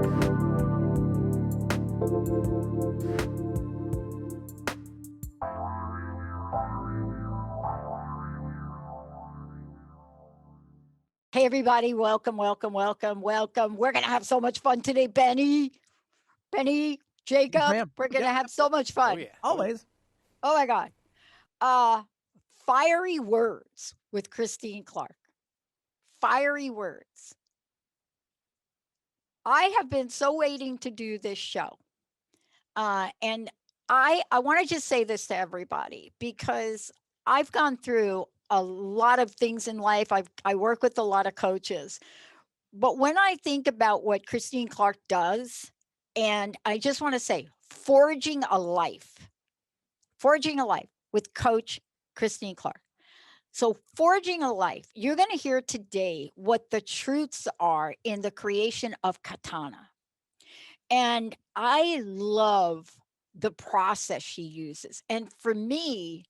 Hey, everybody. Welcome, welcome, welcome, welcome. We're going to have so much fun today, Benny, Jacob. ma'am. We're going to Yep. have so much fun. Oh yeah. Always. Oh, my God. Fiery words with Christine Clark. Fiery words. I have been so waiting to do this show. And I want to just say this to everybody because I've gone through a lot of things in life. I work with a lot of coaches. But when I think about what Christine Clark does, and I just want to say, forging a life with Coach Christine Clark. So, forging a life, you're going to hear today what the truths are in the creation of katana. And I love the process she uses. And for me,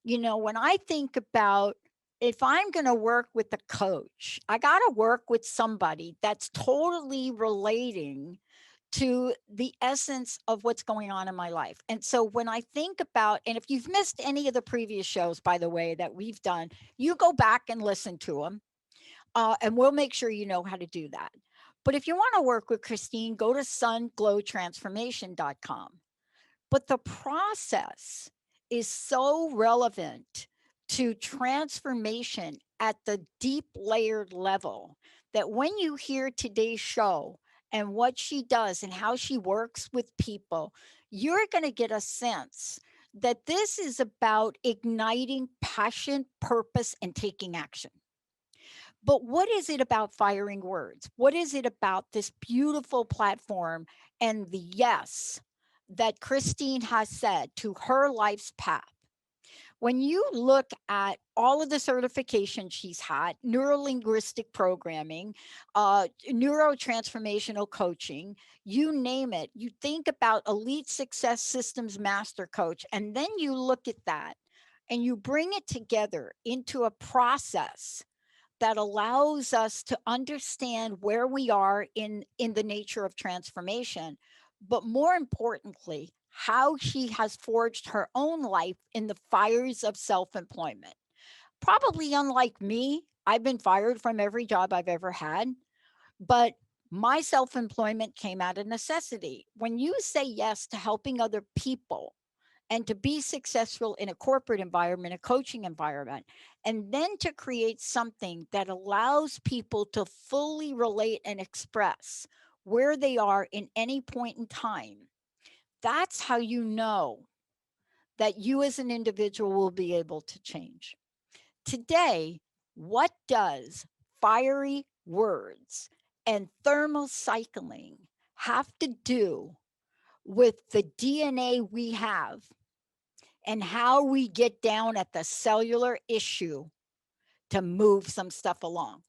when I think about if I'm going to work with a coach, I got to work with somebody that's totally relating to the essence of what's going on in my life. And so when I think about, and if you've missed any of the previous shows, by the way, that we've done, you go back and listen to them. And we'll make sure you know how to do that. But if you want to work with Christine, go to sunglowtransformation.com. But the process is so relevant to transformation at the deep layered level that when you hear today's show and what she does and how she works with people, you're going to get a sense that this is about igniting passion, purpose, and taking action. But what is it about firing words? What is it about this beautiful platform and the yes that Christine has said to her life's path? When you look at all of the certifications she's had, neurolinguistic programming, neurotransformational coaching, you name it, you think about elite success systems master coach, and then you look at that and you bring it together into a process that allows us to understand where we are in the nature of transformation, but more importantly, how she has forged her own life in the fires of self-employment. Probably unlike me, I've been fired from every job I've ever had, but my self-employment came out of necessity. When you say yes to helping other people and to be successful in a corporate environment, a coaching environment, and then to create something that allows people to fully relate and express where they are in any point in time, that's how you know that you as an individual will be able to change. Today, what does fiery words and thermal cycling have to do with the DNA we have and how we get down at the cellular issue to move some stuff along?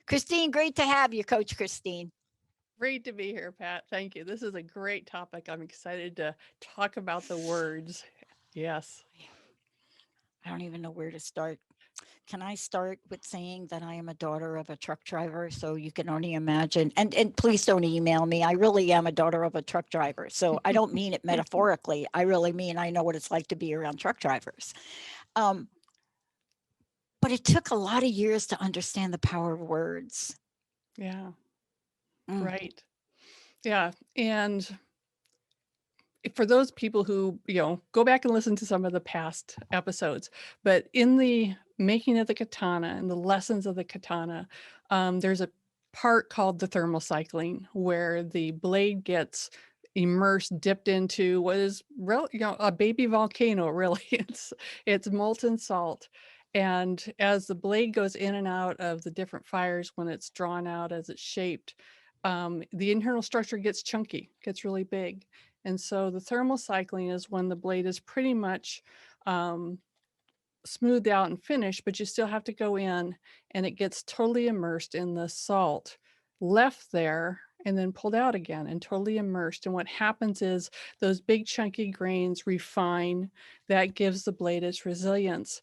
Christine, great to have you, Coach Christine. Great to be here, Pat. Thank you. This is a great topic. I'm excited to talk about the words. Yes. I don't even know where to start. Can I start with saying that I am a daughter of a truck driver? So you can only imagine, and please don't email me. I really am a daughter of a truck driver. So I don't mean it metaphorically. I really mean I know what it's like to be around truck drivers. But it took a lot of years to understand the power of words. Yeah. Right. Yeah. And for those people who, go back and listen to some of the past episodes, but in the making of the katana and the lessons of the katana, there's a part called the thermal cycling where the blade gets immersed, dipped into what is a baby volcano. Really, it's molten salt. And as the blade goes in and out of the different fires, when it's drawn out, as it's shaped, the internal structure gets chunky, gets really big. And so the thermal cycling is when the blade is pretty much smoothed out and finished, but you still have to go in and it gets totally immersed in the salt, left there and then pulled out again and totally immersed. And what happens is those big chunky grains refine. That gives the blade its resilience.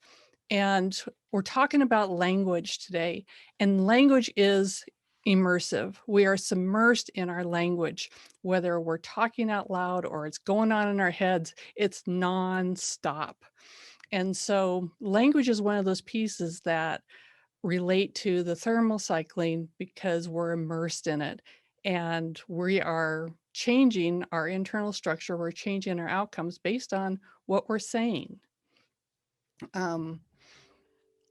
And we're talking about language today. And language is immersive. We are submersed in our language, whether we're talking out loud or it's going on in our heads, it's nonstop. And so language is one of those pieces that relate to the thermal cycling because we're immersed in it and we are changing our internal structure, we're changing our outcomes based on what we're saying. I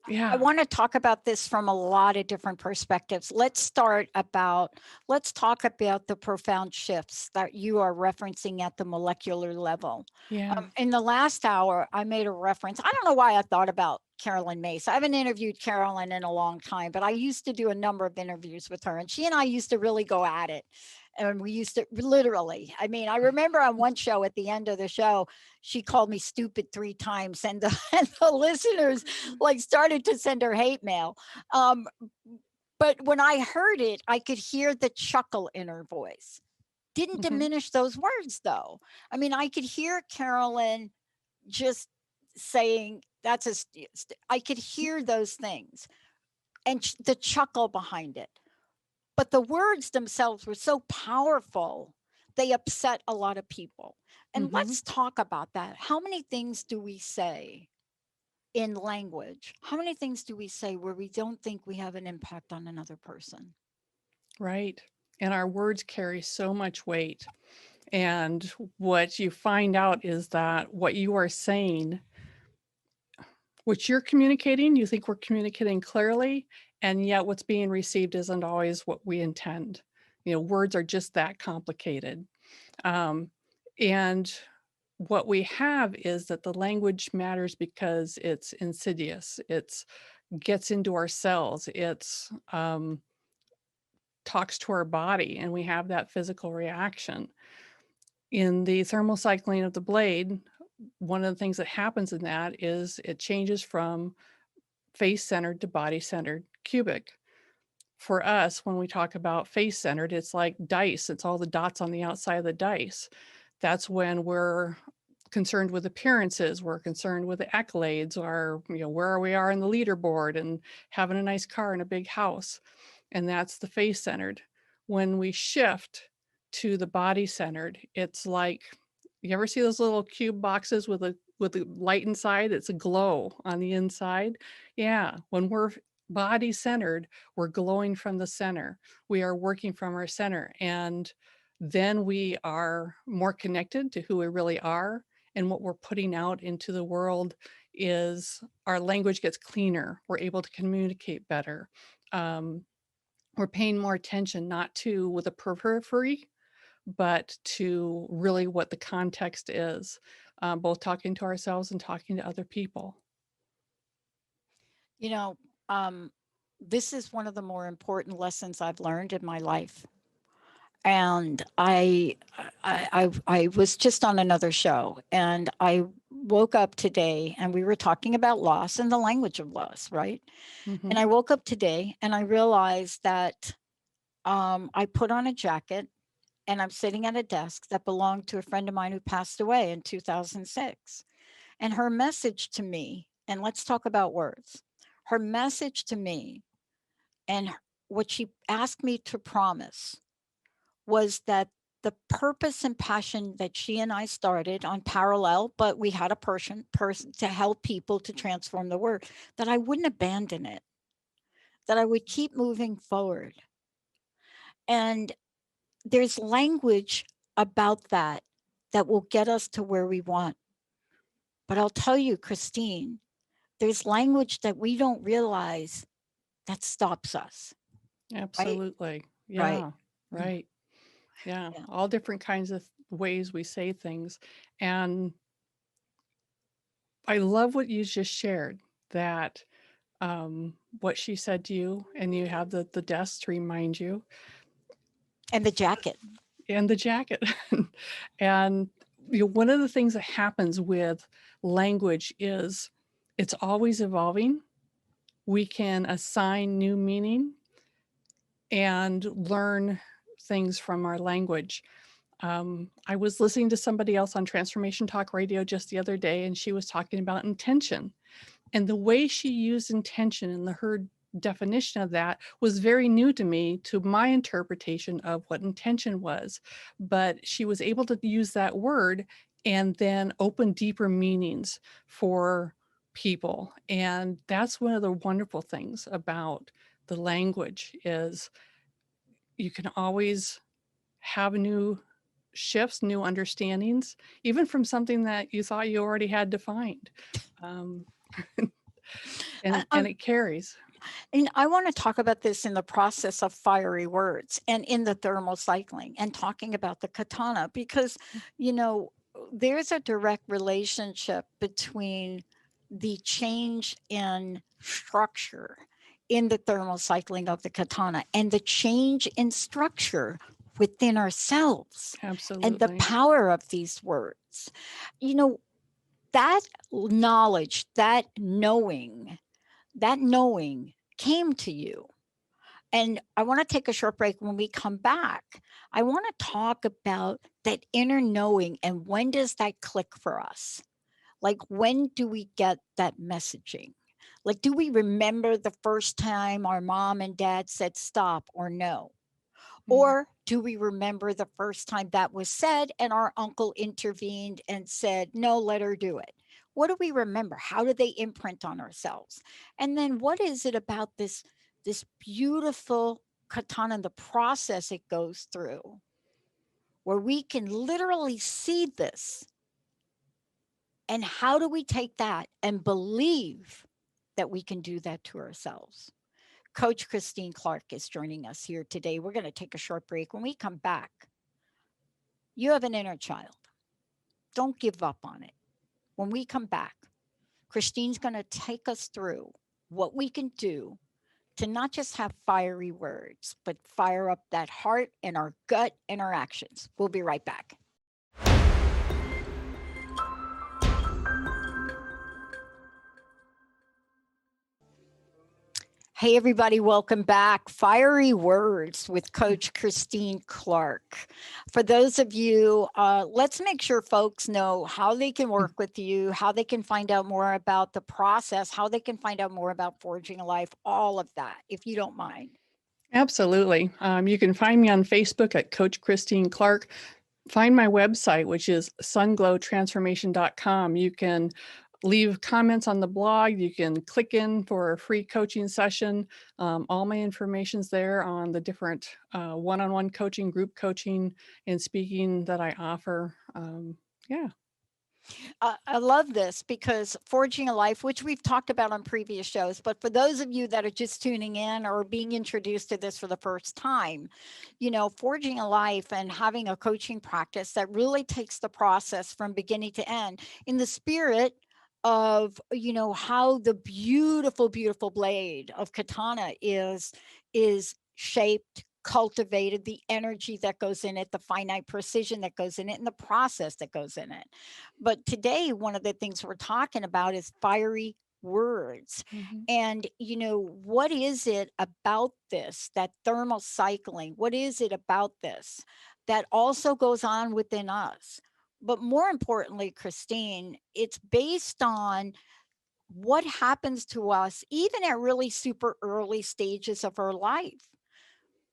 Yeah. want to talk about this from a lot of different perspectives. Let's talk about the profound shifts that you are referencing at the molecular level. Yeah. In the last hour, I made a reference. I don't know why I thought about Carolyn Mace. I haven't interviewed Carolyn in a long time, but I used to do a number of interviews with her, and she and I used to really go at it. And we used to literally, I mean, I remember on one show at the end of the show, she called me stupid 3 times, and and the listeners like started to send her hate mail. Um, but when I heard it, I could hear the chuckle in her voice. Didn't Mhm. diminish those words though. I mean, I could hear Carolyn just saying, that's I could hear those things and the chuckle behind it. But the words themselves were so powerful, they upset a lot of people. And Mhm. let's talk about that. How many things do we say in language? How many things do we say where we don't think we have an impact on another person? Right. And our words carry so much weight. And what you find out is that what you are saying, what you're communicating, you think we're communicating clearly, and yet what's being received isn't always what we intend. Words are just that complicated. Um, and what we have is that the language matters because it's insidious. It's gets into our cells. It's talks to our body, and we have that physical reaction. In the thermal cycling of the blade, one of the things that happens in that is it changes from face centered to body centered cubic. For us, when we talk about face centered, it's like dice, it's all the dots on the outside of the dice. That's when we're concerned with appearances, we're concerned with the accolades, or where we are in the leaderboard and having a nice car and a big house. And that's the face centered. When we shift to the body centered, it's like, you ever see those little cube boxes with a light inside? It's a glow on the inside. Yeah, when we're body centered, we're glowing from the center. We are working from our center, and then we are more connected to who we really are, and what we're putting out into the world is our language gets cleaner. We're able to communicate better. Um, we're paying more attention, not to with a periphery, but to really what the context is, both talking to ourselves and talking to other people. You know, um, this is one of the more important lessons I've learned in my life. And I was just on another show, and I woke up today, and we were talking about loss and the language of loss, right? And I Hmm. woke up today and I realized that I put on a jacket, and I'm sitting at a desk that belonged to a friend of mine who passed away in 2006. And her message to me, and let's talk about words, her message to me, and what she asked me to promise, was that the purpose and passion that she and I started on parallel, but we had a person to help people to transform the world, that I wouldn't abandon it, that I would keep moving forward. And there's language about that that will get us to where we want. But I'll tell you, Christine, there's language that we don't realize that stops us, right? Absolutely. Right. Yeah. Mm, Right. Yeah. yeah. All different kinds of ways we say things. And I love what you just shared, that what she said to you, and you have the desk to remind you, And the jacket. and the jacket. And one of the things that happens with language is it's always evolving. We can assign new meaning and learn things from our language. I was listening to somebody else on Transformation Talk Radio just the other day, and she was talking about intention and the way she used intention in her definition of that was very new to me, to my interpretation of what intention was. But she was able to use that word and then open deeper meanings for people. And that's one of the wonderful things about the language, is you can always have new shifts, new understandings, even from something that you thought you already had defined. Um, I, and it carries. and I want to talk about this in the process of fiery words and in the thermal cycling and talking about the katana, because, you know, there's a direct relationship between the change in structure in the thermal cycling of the katana and the change in structure within ourselves and the Absolutely. power of these words. You know, that knowledge, that knowing came to you. And I want to take a short break. When we come back, I want to talk about that inner knowing and when does that click for us? Like, when do we get that messaging? Like, do we remember the first time our mom and dad said stop or no? Mm. Or do we remember the first time that was said and our uncle intervened and said, no, let her do it? What do we remember? How do they imprint on ourselves? And then what is it about this beautiful katana, the process it goes through, where we can literally see this? And how do we take that and believe that we can do that to ourselves? Coach Christine Clark is joining us here today. We're going to take a short break. When we come back, you have an inner child. Don't give up on it. When we come back, Christine's going to take us through what we can do to not just have fiery words, but fire up that heart and our gut and our actions. We'll be right back. Hey, everybody, welcome back. Fiery Words with Coach Christine Clark. For those of you, let's make sure folks know how they can work with you, how they can find out more about the process, how they can find out more about Forging a Life, all of that, if you don't mind. Absolutely. You can find me on Facebook at Coach Christine Clark. Find my website, which is sunglowtransformation.com. You can leave comments on the blog. You can click in for a free coaching session. All my information's there on the different one-on-one coaching, group coaching, and speaking that I offer. Yeah. I love this because Forging a Life, which we've talked about on previous shows, but for those of you that are just tuning in or being introduced to this for the first time, you know, Forging a Life and having a coaching practice that really takes the process from beginning to end in the spirit of, you know, how the beautiful, beautiful blade of katana is shaped, cultivated, the energy that goes in it, the finite precision that goes in it, and the process that goes in it. But today, one of the things we're talking about is fiery words. Mhm. And, you know, what is it about this, that thermal cycling? What is it about this that also goes on within us? But more importantly, Christine, it's based on what happens to us, even at really super early stages of our life.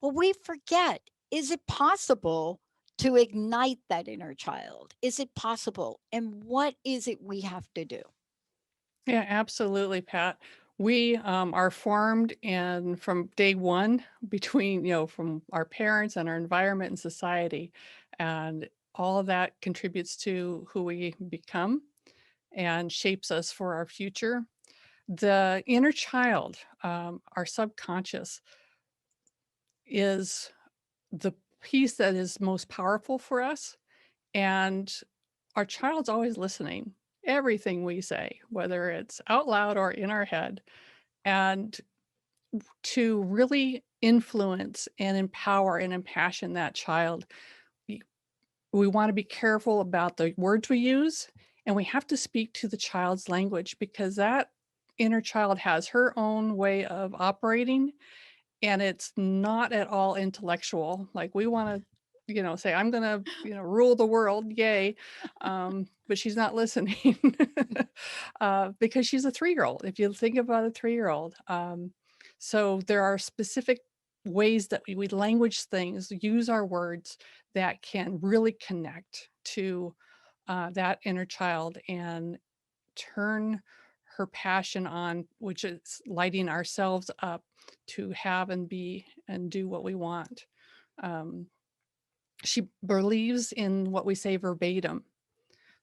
Well, we forget, is it possible to ignite that inner child? Is it possible? And what is it we have to do? Yeah, absolutely, Pat. We are formed and from day one between, from our parents and our environment and society. And all of that contributes to who we become and shapes us for our future. The inner child, our subconscious, is the piece that is most powerful for us. And our child's always listening. Everything we say, whether it's out loud or in our head, and to really influence and empower and impassion that child, we, we want to be careful about the words we use, and we have to speak to the child's language, because that inner child has her own way of operating, and it's not at all intellectual. Like, we want to, say, I'm going to, rule the world, yay. But she's not listening because she's a 3-year-old. If you think about a 3-year-old. So there are specific ways that we language things, use our words that can really connect to that inner child and turn her passion on, which is lighting ourselves up to have and be and do what we want. Um, she believes in what we say verbatim.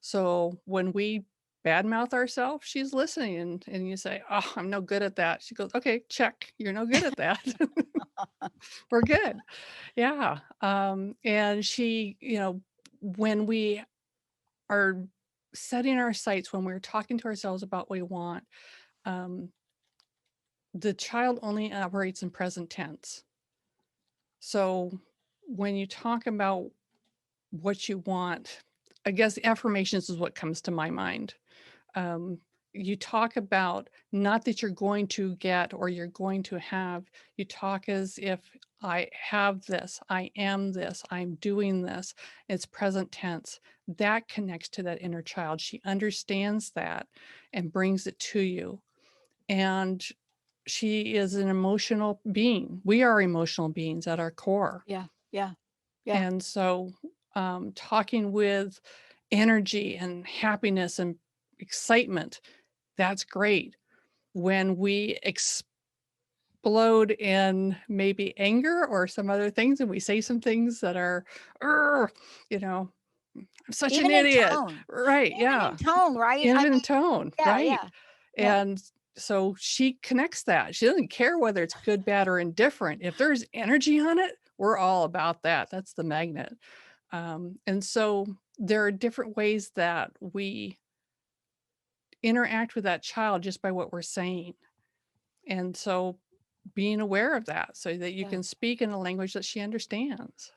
So when we badmouth ourselves, she's listening and you say, "Oh, I'm no good at that." She goes, "Okay, check. You're no good at that. We're good." Yeah. And she, when we are setting our sights, when we're talking to ourselves about what we want, um, the child only operates in present tense. So when you talk about what you want, I guess affirmations is what comes to my mind. um, you talk about not that you're going to get or you're going to have, you talk as if I have this, I am this, I'm doing this. It's present tense. That connects to that inner child. She understands that and brings it to you. And she is an emotional being. We are emotional beings at our core. Yeah. Yeah. Yeah. And so, talking with energy and happiness and excitement, that's great. When we explode in maybe anger or some other things, and we say some things that are, "Urgh," you know, "I'm such an Even in idiot." tone. Right, Even yeah. in tone, right? I Even in mean, tone, yeah, right. yeah. Yeah. And so she connects that. She doesn't care whether it's good, bad, or indifferent. If there's energy on it, we're all about that. That's the magnet. And so there are different ways that we interact with that child just by what we're saying. And so being aware of that so that you Yeah. can speak in a language that she understands.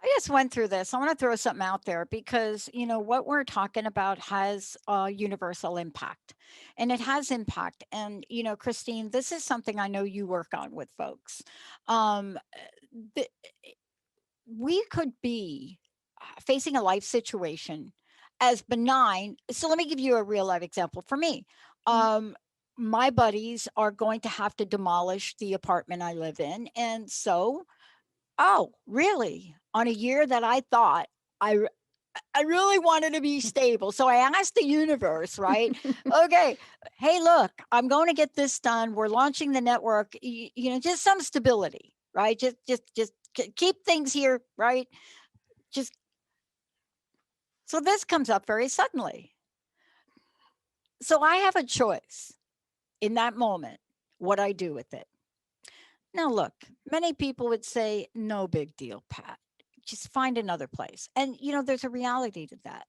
I just went through this. I want to throw something out there because, what we're talking about has a universal impact and it has impact. And, Christine, this is something I know you work on with folks. Um, th- we could be facing a life situation as benign. So let me give you a real life example for me. Mm. Um, my buddies are going to have to demolish the apartment I live in. And so, oh, really? On a year that I thought I r I really wanted to be stable. So I asked the universe, right? Okay, hey, look, I'm going to get this done. We're launching the network, just some stability, right? Just keep things here, right? Just so this comes up very suddenly. So I have a choice in that moment what I do with it. Now, look, many people would say, no big deal, Pat. Just find another place. And, there's a reality to that.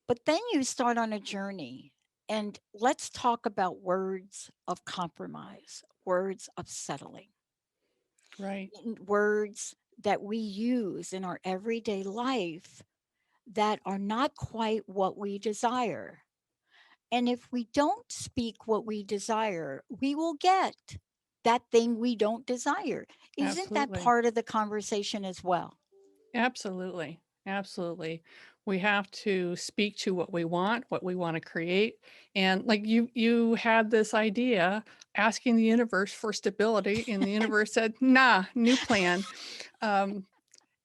But then you start on a journey, and let's talk about words of compromise, words of settling, Right. words that we use in our everyday life that are not quite what we desire. And if we don't speak what we desire, we will get that thing we don't desire. Isn't that Absolutely. part of the conversation as well? Absolutely. Absolutely. We have to speak to what we want to create. And like you had this idea asking the universe for stability and the universe said, "Nah, new plan." Um,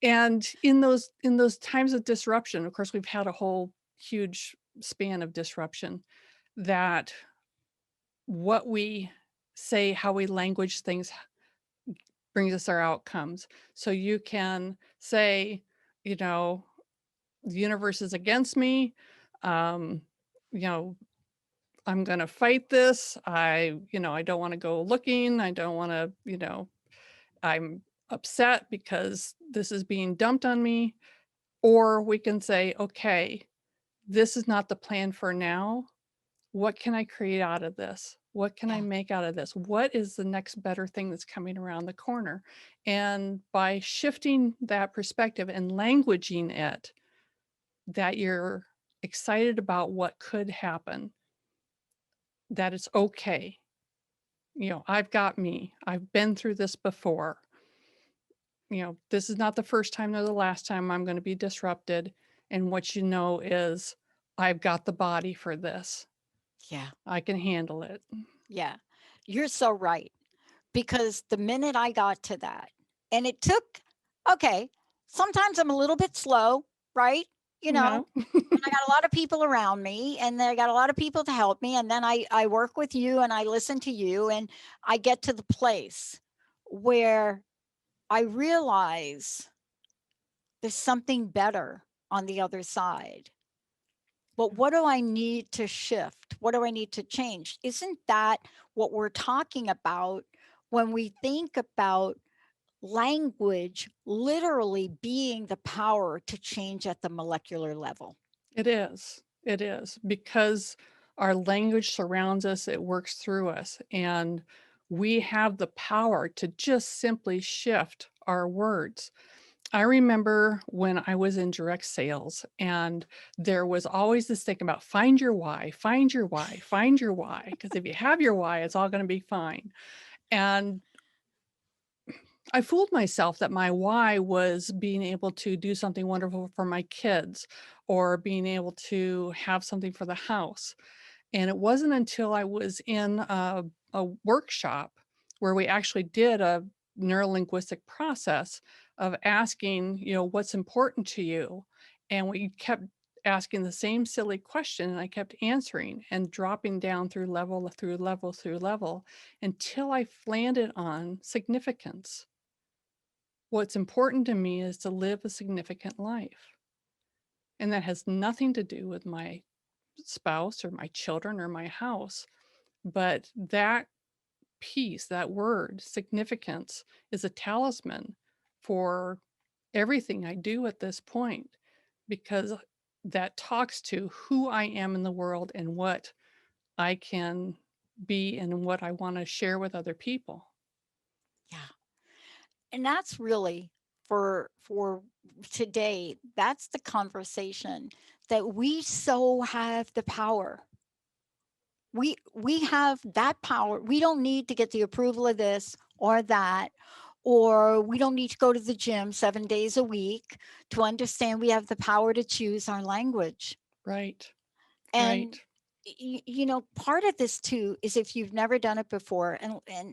and in those times of disruption, of course we've had a whole huge span of disruption, that what we say, how we language things brings us our outcomes. So you can say, you know, the universe is against me. Um, you know, I'm going to fight this. I don't want to go looking. I don't want to, I'm upset because this is being dumped on me. Or we can say, okay, this is not the plan for now. What can I create out of this? What can I Yeah, make out of this? What is the next better thing that's coming around the corner? And by shifting that perspective and languaging it, that you're excited about what could happen, that it's okay. I've got me. I've been through this before. This is not the first time nor the last time I'm going to be disrupted. And what you know is, I've got the body for this. yeah, I can handle it. yeah. You're so right. because the minute I got to that, and it took, okay, sometimes I'm a little bit slow, right? You Yeah. know, and I got a lot of people around me, and then I got a lot of people to help me. And then I work with you and I listen to you, and I get to the place where I realize there's something better on the other side. But what do I need to shift? What do I need to change? Isn't that what we're talking about when we think about language literally being the power to change at the molecular level? It is. It is because our language surrounds us, it works through us, and we have the power to just simply shift our words. I remember when I was in direct sales, and there was always this thing about find your why, find your why, find your why. Because if you have your why, it's all going to be fine. And I fooled myself that my why was being able to do something wonderful for my kids or being able to have something for the house. And it wasn't until I was in a workshop where we actually did a neurolinguistic process of asking, what's important to you? And we kept asking the same silly question, and I kept answering and dropping down through level through level through level until I landed on significance. What's important to me is to live a significant life. And that has nothing to do with my spouse or my children or my house. But that piece, that word, significance, is a talisman for everything I do at this point because that talks to who I am in the world and what I can be and what I want to share with other people. Yeah. And that's really for today, that's the conversation that we so have the power. We have that power. We don't need to get the approval of this or that, or we don't need to go to the gym 7 days a week to understand we have the power to choose our language. Right, And right. part of this too is if you've never done it before,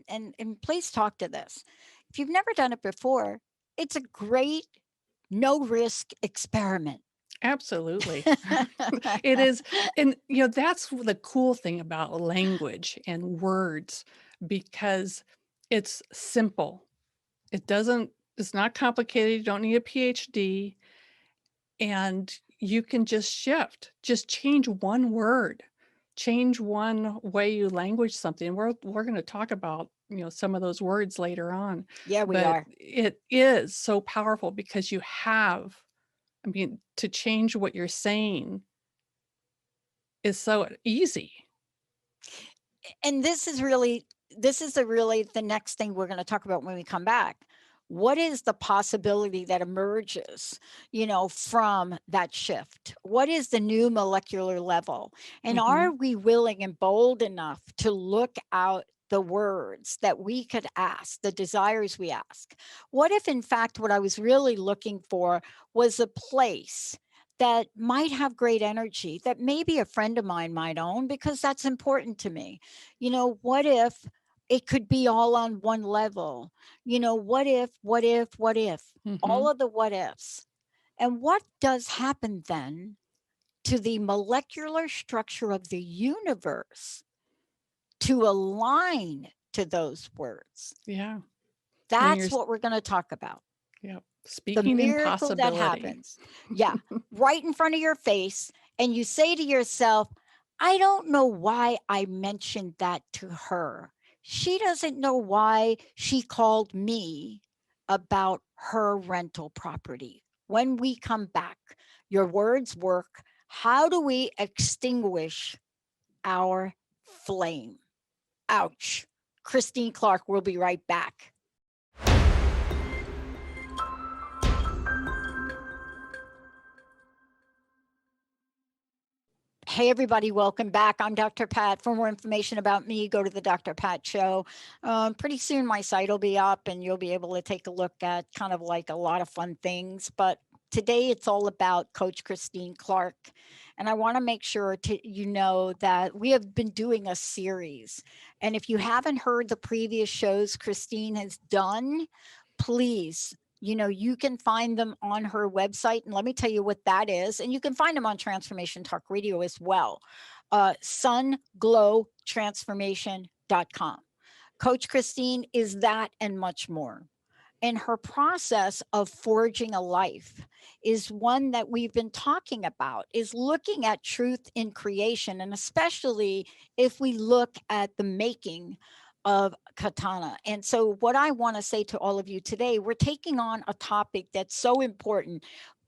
and please talk to this. If you've never done it before, it's a great no risk experiment. Absolutely. It is, and, that's the cool thing about language and words because it's simple. It's not complicated, you don't need a PhD, and you can just change one word, change one way you language something. We're gonna talk about, some of those words later on, Yeah, we but are. it is so powerful because to change what you're saying is so easy. And this is really the next thing we're going to talk about when we come back. What is the possibility that emerges, from that shift? What is the new molecular level? And are Mhm. we willing and bold enough to look out the words that we could ask, the desires we ask? What if, in fact, what I was really looking for was a place that might have great energy that maybe a friend of mine might own because that's important to me? What if it could be all on one level? What if, all Mhm. of the what ifs. And what does happen then to the molecular structure of the universe to align to those words? Yeah. And That's what we're going to talk about. yep, The speaking in miracle that possibility. happens. Yeah, right in front of your face. And you say to yourself, I don't know why I mentioned that to her. She doesn't know why she called me about her rental property. When we come back, your words work. How do we extinguish our flame? Ouch. Christine Clark will be right back. Hey, everybody, welcome back. I'm Dr. Pat. For more information about me, go to the Dr. Pat Show. Pretty soon, my site will be up and you'll be able to take a look at kind of like a lot of fun things. But Today, it's all about Coach Christine Clark. And I want to make sure you know that we have been doing a series. And if you haven't heard the previous shows Christine has done, please, you can find them on her website. And let me tell you what that is. And you can find them on Transformation Talk Radio as well. Sunglowtransformation.com. Coach Christine is that and much more. And her process of forging a life is one that we've been talking about, is looking at truth in creation. And especially if we look at the making of katana. And so what I want to say to all of you today, we're taking on a topic that's so important,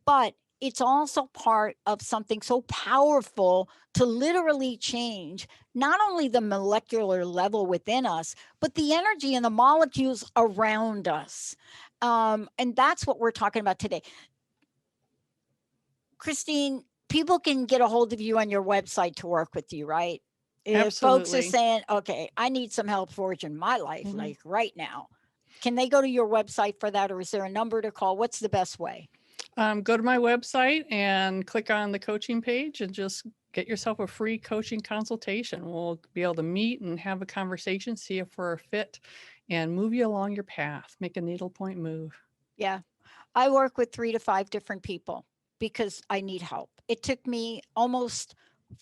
but it's also part of something so powerful to literally change not only the molecular level within us, but the energy and the molecules around us. And that's what we're talking about today. Christine, people can get a hold of you on your website to work with you, right? If folks are Absolutely. saying, okay, I need some help forging my life, Mhm. like right now, can they go to your website for that? Or is there a number to call? What's the best way? Go to my website and click on the coaching page and just get yourself a free coaching consultation. We'll be able to meet and have a conversation, see if we're a fit, and move you along your path, make a needlepoint move. Yeah. I work with 3 to 5 different people because I need help. It took me almost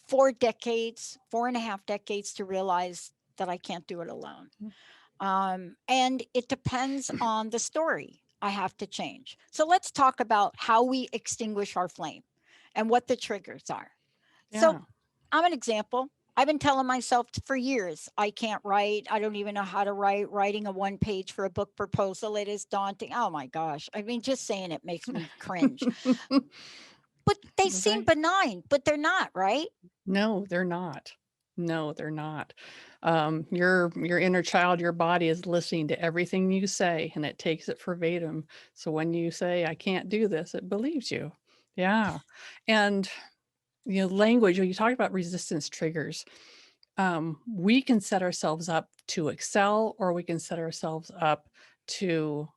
4 decades, 4.5 decades to realize that I can't do it alone. And it depends on the story I have to change. So let's talk about how we extinguish our flame and what the triggers are. So Yeah. I'm an example. I've been telling myself for years, I can't write. I don't even know how to write. Writing a one page for a book proposal, it is daunting. Oh my gosh. I mean, just saying it makes me cringe. But they seem Right. benign, but they're not, right? No, they're not. No, they're not. Your inner child, your body is listening to everything you say, and it takes it verbatim. So when you say, "I can't do this," it believes you. Yeah, and language. When you talk about resistance triggers, we can set ourselves up to excel, or we can set ourselves up to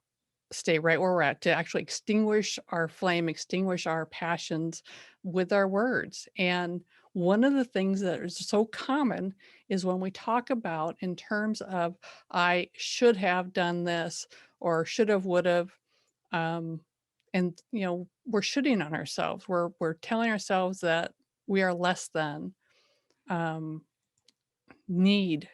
stay right where we're at, to actually extinguish our flame, extinguish our passions with our words. And one of the things that is so common is when we talk about in terms of, I should have done this, or should have, would have. Um, and we're shooting on ourselves. We're telling ourselves that we are less than. Um, need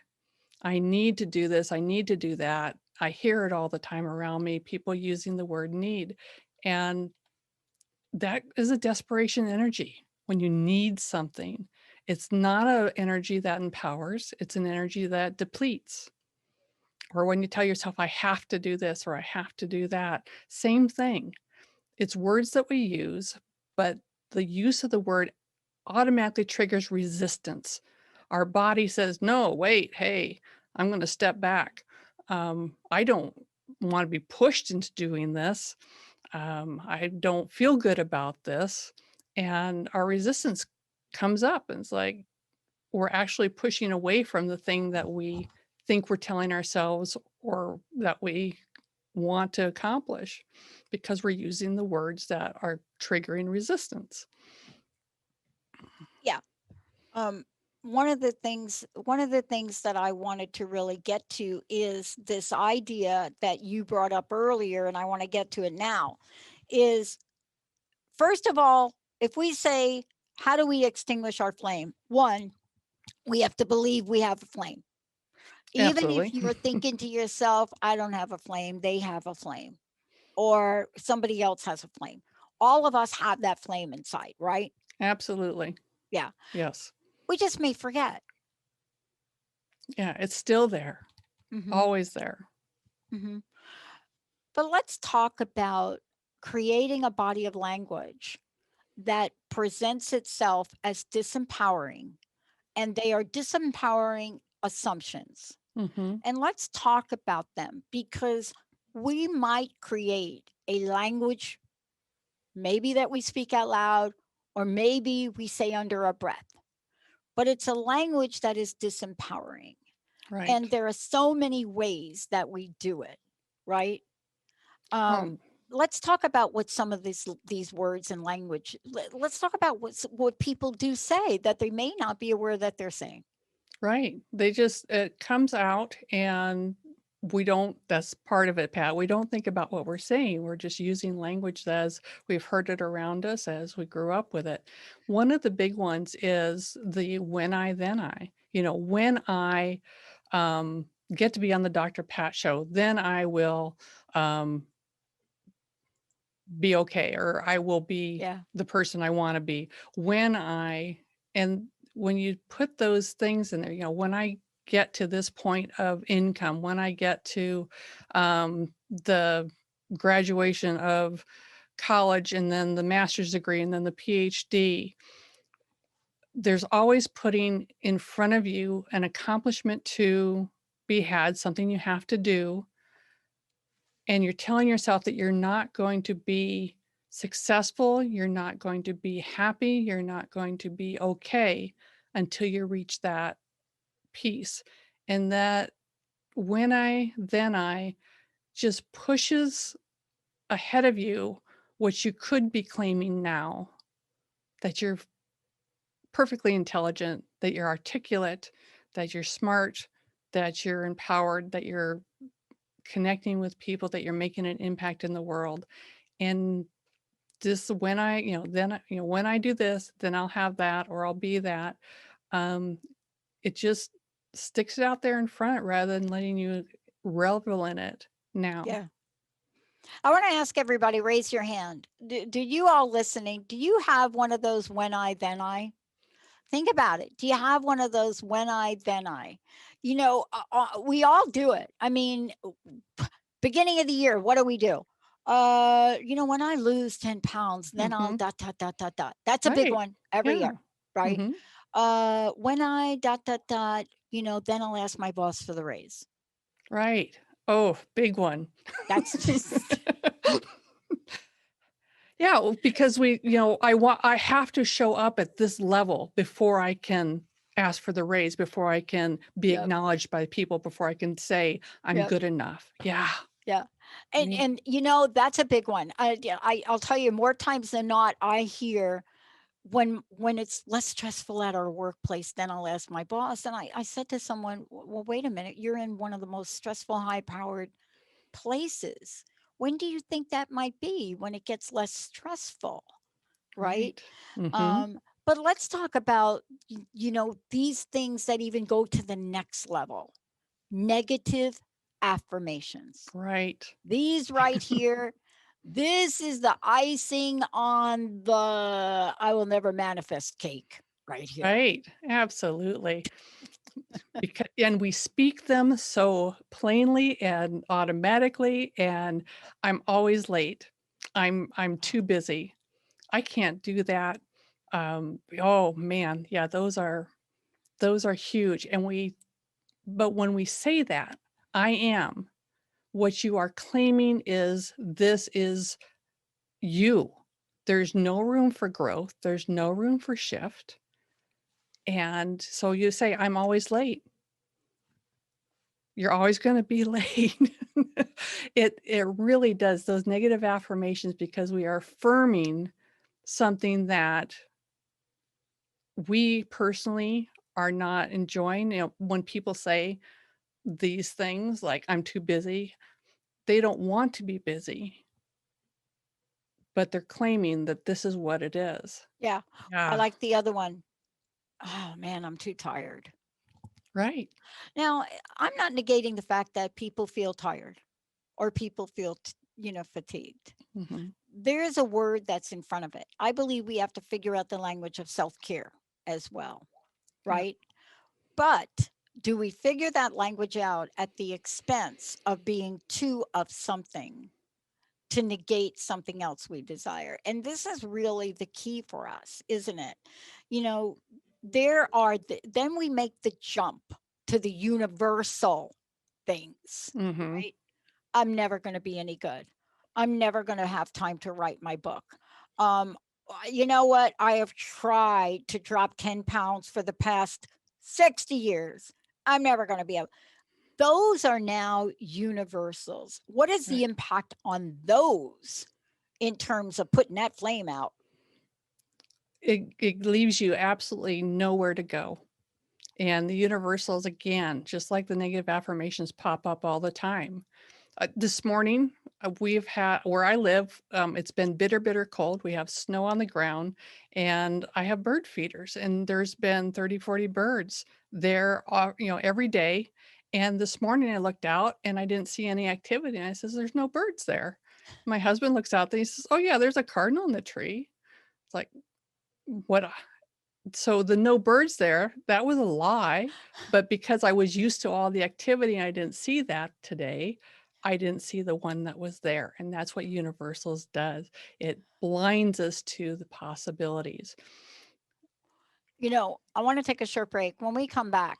I need to do this. I need to do that. I hear it all the time around me, people using the word need. And that is a desperation energy when you need something. It's not an energy that empowers, it's an energy that depletes. Or when you tell yourself, I have to do this or I have to do that, same thing. It's words that we use, but the use of the word automatically triggers resistance. Our body says, no, wait, hey, I'm going to step back. I don't want to be pushed into doing this. I don't feel good about this. And our resistance comes up, and it's like we're actually pushing away from the thing that we think we're telling ourselves or that we want to accomplish, because we're using the words that are triggering resistance. Yeah. Um, one of the things that I wanted to really get to is this idea that you brought up earlier, and I want to get to it now, is first of all, if we say, how do we extinguish our flame? One, we have to believe we have a flame. Even if Absolutely. you're thinking to yourself, I don't have a flame, they have a flame, or somebody else has a flame. All of us have that flame inside, right? Absolutely. Yeah. Yes. We just may forget. Yeah, it's still there, Hmm. always there. Hmm. But let's talk about creating a body of language that presents itself as disempowering, and they are disempowering assumptions. Mhm. And let's talk about them because we might create a language, maybe that we speak out loud, or maybe we say under our breath, but it's a language that is disempowering. And Right. there are so many ways that we do it, right? Um, Um, let's talk about what some of these words and language. Let's talk about what people do say that they may not be aware that they're saying. Right. They just, it comes out and we don't, that's part of it, Pat. We don't think about what we're saying. We're just using language as we've heard it around us as we grew up with it. One of the big ones is the when I, then I. When I get to be on the Dr. Pat show, then I will um, be okay, or I will be Yeah. the person I want to be. And when you put those things in there, when I get to this point of income, when I get to the graduation of college and then the master's degree and then the PhD, there's always putting in front of you an accomplishment to be had, something you have to do, and you're telling yourself that you're not going to be successful, you're not going to be happy, you're not going to be okay until you reach that peace. And that when I, then I just pushes ahead of you what you could be claiming now, that you're perfectly intelligent, that you're articulate, that you're smart, that you're empowered, that you're connecting with people, that you're making an impact in the world. And just when I, then, when I do this, then I'll have that or I'll be that. Um, it just sticks it out there in front rather than letting you revel in it now. Yeah. I want to ask everybody, raise your hand. Do you all listening, do you have one of those when I, then I? Think about it. Do you have one of those when I, then I? We all do it. I mean, beginning of the year, what do we do? When I lose 10 pounds, then I'll Mm-hmm. dot, dot, dot, dot, dot. That's a big Right. one every Yeah. year, right? Mm-hmm. When I dot, dot, dot, then I'll ask my boss for the raise. Right. Oh, big one. That's just, Yeah, well, because I have to show up at this level before I can ask for the raise, before I can be yep, acknowledged by people, before I can say I'm yep. good enough. Yeah. Yeah. And Yeah. and that's a big one. Yeah, I'll tell you more times than not I hear when it's less stressful at our workplace, then I'll ask my boss. And I said to someone, well, wait a minute, you're in one of the most stressful, high powered places. When do you think that might be when it gets less stressful? Right. Right. Mm-hmm. But let's talk about, these things that even go to the next level: negative affirmations. Right. These right here, this is the icing on the I will never manifest cake right here. Right. Absolutely. And we speak them so plainly and automatically, and I'm always late. I'm too busy. I can't do that. Oh man, yeah, those are huge. But when we say that, I am, what you are claiming is this is you. There's no room for growth. There's no room for shift. And so you say, I'm always late. You're always going to be late. It really does, those negative affirmations, because we are affirming something that we personally are not enjoying. When people say these things like I'm too busy, they don't want to be busy, but they're claiming that this is what it is. Yeah. I Yeah, like the other one. Oh man, I'm too tired. right. Now, I'm not negating the fact that people feel tired or people feel, fatigued. Hmm. There is a word that's in front of it. I believe we have to figure out the language of self care as well, Yeah, right? But do we figure that language out at the expense of being too of something to negate something else we desire? And this is really the key for us, isn't it? You know, then we make the jump to the universal things, hmm, right? I'm never going to be any good. I'm never going to have time to write my book. Um, you know what? I have tried to drop 10 pounds for the past 60 years. I'm never going to be able. Those are now universals. What is the Right. impact on those in terms of putting that flame out? It leaves you absolutely nowhere to go. And the universals, again, just like the negative affirmations, pop up all the time. This morning, we've had where I live, it's been bitter, bitter cold. We have snow on the ground, and I have bird feeders, and there's been 30, 40 birds there, every day. And this morning I looked out and I didn't see any activity. And I says, "There's no birds there." My husband looks out there. He says, "Oh yeah, there's a cardinal in the tree." It's like, what? So the no birds there, that was a lie, but because I was used to all the activity and I didn't see that today, I didn't see the one that was there, and that's what universals does. It blinds us to the possibilities. I want to take a short break. When we come back,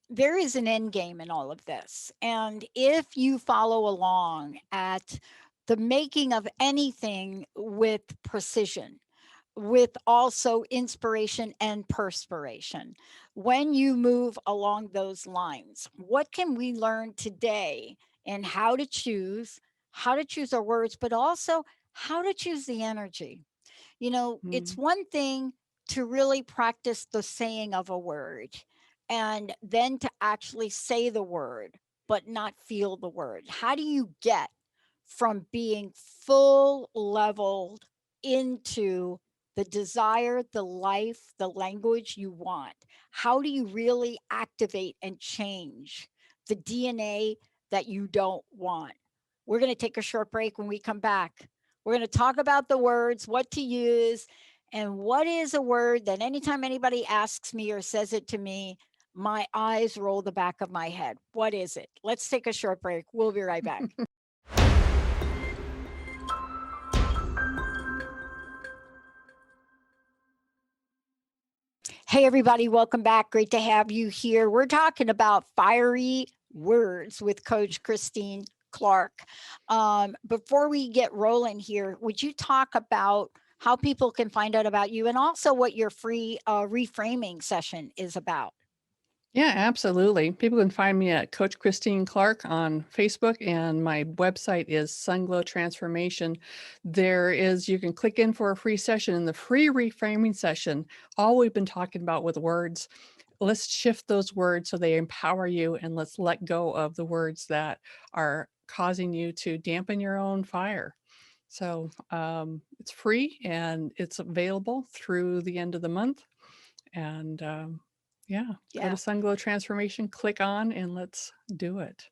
there is an end game in all of this. And if you follow along at the making of anything with precision, with also inspiration and perspiration, when you move along those lines, what can we learn today in how to choose our words, but also how to choose the energy? It's Mm, one thing to really practice the saying of a word and then to actually say the word, but not feel the word. How do you get from being full leveled into the desire, the life, the language you want? How do you really activate and change the DNA that you don't want? We're going to take a short break. When we come back, we're going to talk about the words, what to use, and what is a word that anytime anybody asks me or says it to me, my eyes roll the back of my head. What is it? Let's take a short break. We'll be right back. Hey, everybody, welcome back. Great to have you here. We're talking about fiery words with Coach Christine Clark. Before we get rolling here, would you talk about how people can find out about you and also what your free reframing session is about? yeah, absolutely. People can find me at Coach Christine Clark on Facebook, and my website is Sunglow Transformation. You can click in for a free session. In the free reframing session, all we've been talking about with words, let's shift those words so they empower you, and let's let go of the words that are causing you to dampen your own fire. So it's free and it's available through the end of the month. And yeah, go to Yeah. Sunglow Transformation, click on, and let's do it.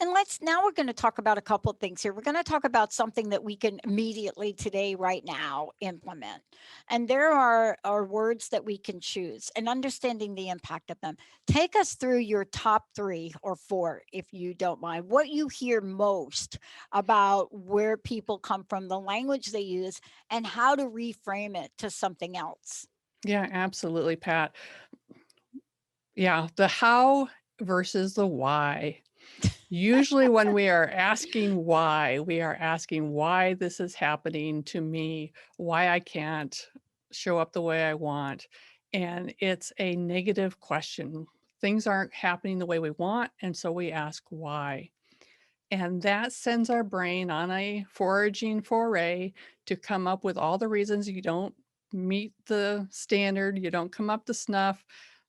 And now we're going to talk about a couple of things here. We're going to talk about something that we can immediately today, right now, implement. And there are words that we can choose and understanding the impact of them. Take us through your top 3 or 4, if you don't mind, what you hear most about where people come from, the language they use, and how to reframe it to something else. Yeah, absolutely, Pat. Yeah, the how versus the why. Usually, when we are asking why, we are asking why this is happening to me, why I can't show up the way I want. And it's a negative question. Things aren't happening the way we want. And so we ask why. And that sends our brain on a foraging foray to come up with all the reasons you don't meet the standard, you don't come up to snuff,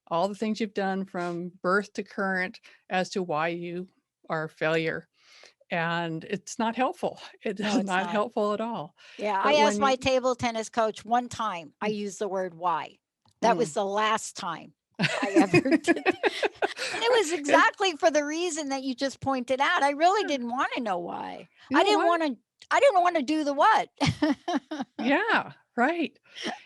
all the things you've done from birth to current as to why you are a failure. And it's not helpful. It No, is it's not not. helpful at all. Yeah, I But asked when my you, table tennis coach one time, I mm, used the word why. That was mm. the last time I ever did that. And it was It- exactly for the reason that you just pointed out. I really didn't want to know why. you know what? I didn't want to do the what. Yeah, right.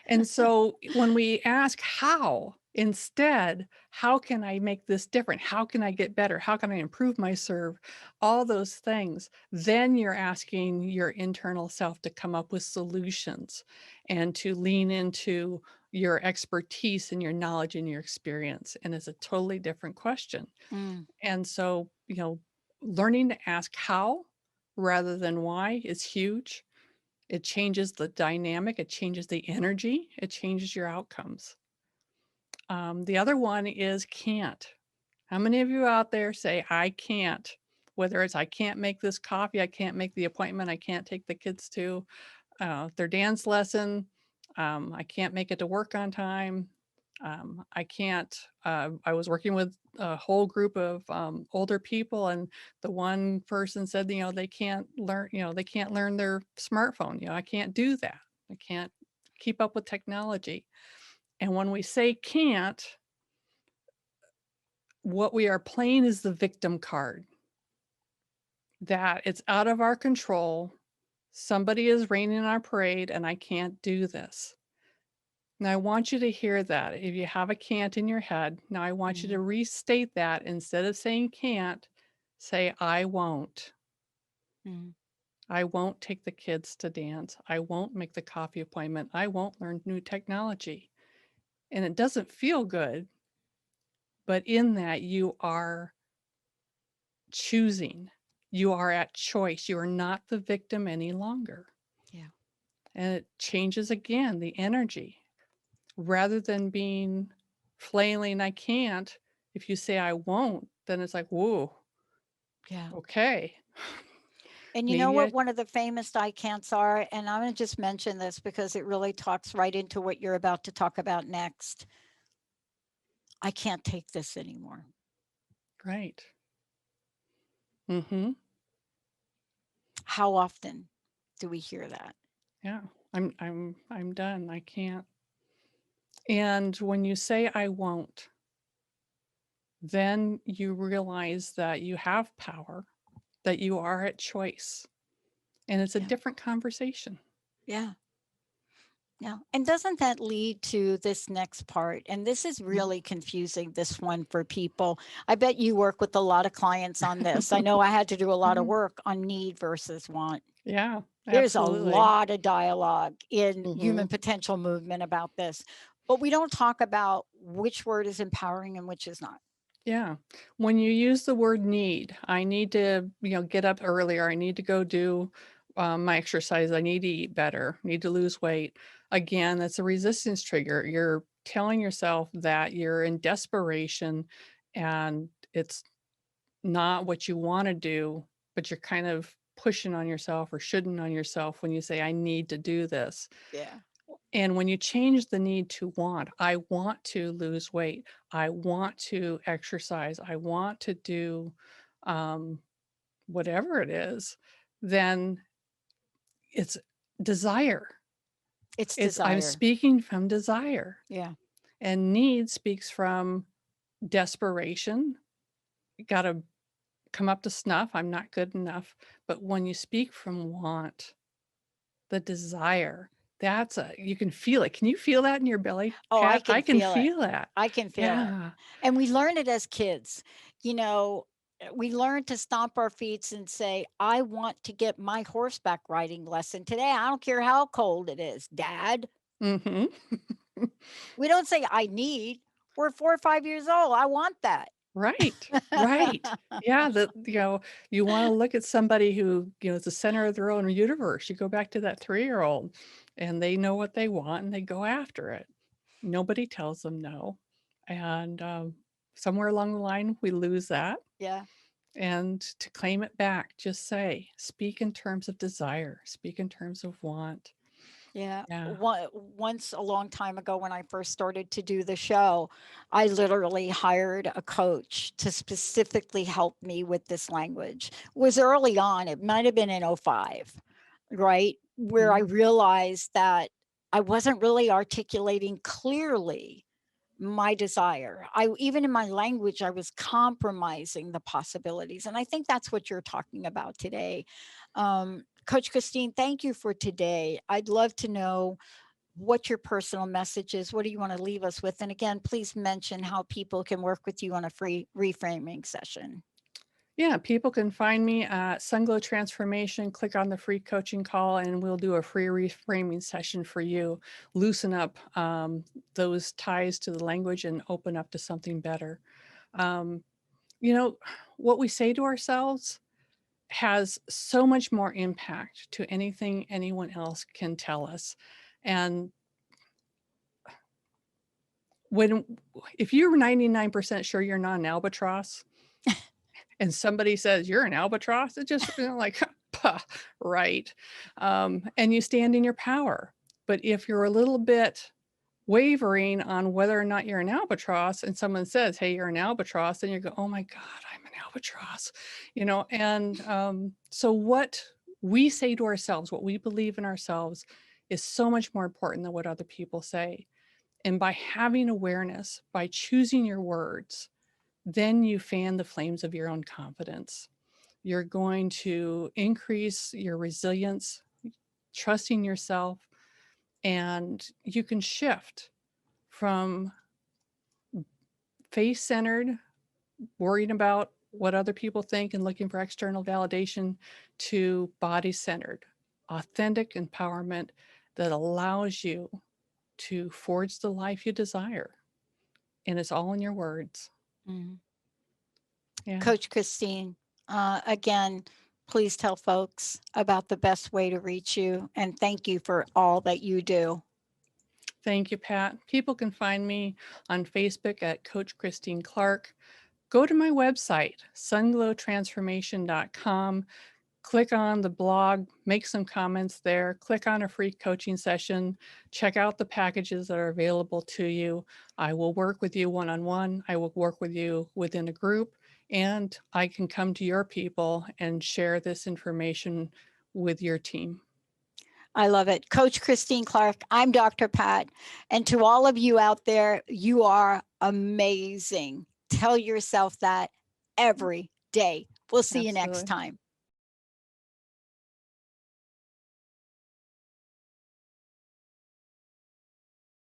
And so when we ask how, instead, how can I make this different? How can I get better? How can I improve my serve? All those things. Then you're asking your internal self to come up with solutions and to lean into your expertise and your knowledge and your experience. And it's a totally different question. Mm, And so, learning to ask how rather than why is huge. It changes the dynamic, it changes the energy, it changes your outcomes. The other one is can't. How many of you out there say, I can't? Whether it's I can't make this coffee, I can't make the appointment, I can't take the kids to their dance lesson, I can't make it to work on time. I can't. I was working with a whole group of older people, and the one person said, they can't learn, they can't learn their smartphone. I can't do that. I can't keep up with technology. And when we say can't, what we are playing is the victim card, that it's out of our control. Somebody is raining on our parade, and I can't do this. Now, I want you to hear that. If you have a can't in your head, now I want you to Mhm. restate that. Instead of saying can't, say, I won't. Mhm. I won't take the kids to dance. I won't make the coffee appointment. I won't learn new technology. And it doesn't feel good, but in that you are choosing. You are at choice. You are not the victim any longer. Yeah. And it changes again the energy. Rather than being flailing, I can't, if you say I won't, then it's like, whoa, Yeah. okay. And you know Maybe what I, one of the famous I can'ts are? And I'm going to just mention this because it really talks right into what you're about to talk about next. I can't take this anymore. right. Mm-hmm. How often do we hear that? Yeah. I'm done. I can't. And when you say I won't, then you realize that you have power, that you are at choice. And it's a Yeah. different conversation. Yeah. Yeah. And doesn't that lead to this next part? And this is Mhm. really confusing, this one for people. I bet you work with a lot of clients on this. I know I had to do a lot of Mhm. work on need versus want. Yeah, There's a absolutely. lot of dialogue in Hmm. human potential movement about this, but we don't talk about which word is empowering and which is not. Yeah. When you use the word need, I need to, get up earlier. I need to go do my exercise. I need to eat better. Need to lose weight. Again, that's a resistance trigger. You're telling yourself that you're in desperation and it's not what you want to do, but you're kind of pushing on yourself or shouldn't on yourself when you say, I need to do this. Yeah. And when you change the need to want, I want to lose weight, I want to exercise, I want to do um, whatever it is, then it's desire. It's I'm desire. speaking from desire, Yeah. and need speaks from desperation. You got to come up to snuff. I'm not good enough. But when you speak from want, the desire, you can feel it. Can you feel that in your belly, Oh, I Pat? can I can feel it. feel that. I can feel it. Yeah. And we learn it as kids. You know, we learn to stomp our feet and say, I want to get my horseback riding lesson today. I don't care how cold it is, Dad. Mhm. We don't say, I need. We're 4 or 5 years old. I want that. Right, right. Yeah, you wanna look at somebody who, is the center of their own universe. You go back to that 3-year-old, and they know what they want, and they go after it. Nobody tells them no, and, somewhere along the line, we lose that, Yeah. and to claim it back, just say, "Speak in terms of desire, speak in terms of want." Yeah. Yeah. Once a long time ago, when I first started to do the show, I literally hired a coach to specifically help me with this language. It was early on, it might have been in '05, right? Where I Mhm. realized that I wasn't really articulating clearly my desire. I even in my language, I was compromising the possibilities. And I think that's what you're talking about today. Coach Christine, thank you for today. I'd love to know what your personal message is. What do you want to leave us with? And again, please mention how people can work with you on a free reframing session. Yeah, people can find me at Sunglow Transformation. Click on the free coaching call, and we'll do a free reframing session for you. Loosen up those ties to the language and open up to something better. Um, you know, what we say to ourselves has so much more impact to anything anyone else can tell us. And if you're 99% sure you're not an albatross and somebody says you're an albatross, it just like, puh, right. And you stand in your power. But if you're a little bit wavering on whether or not you're an albatross and someone says, hey, you're an albatross, then you go, oh my God, I'm an albatross, and so what we say to ourselves, what we believe in ourselves is so much more important than what other people say. And by having awareness, by choosing your words, then you fan the flames of your own confidence. You're going to increase your resilience, trusting yourself, and you can shift from face centered, worrying about what other people think and looking for external validation, to body centered, authentic empowerment that allows you to forge the life you desire. And it's all in your words. Mhm. Yeah. Coach Christine, again, please tell folks about the best way to reach you, and thank you for all that you do. Thank you, Pat. People can find me on Facebook at Coach Christine Clark. Go to my website, sunglowtransformation.com. Click on the blog, make some comments there, click on a free coaching session, check out the packages that are available to you. I will work with you one-on-one. I will work with you within a group, and I can come to your people and share this information with your team. I love it. Coach Christine Clark, I'm Dr. Pat. And to all of you out there, you are amazing. Tell yourself that every day. We'll see you next Absolutely. time.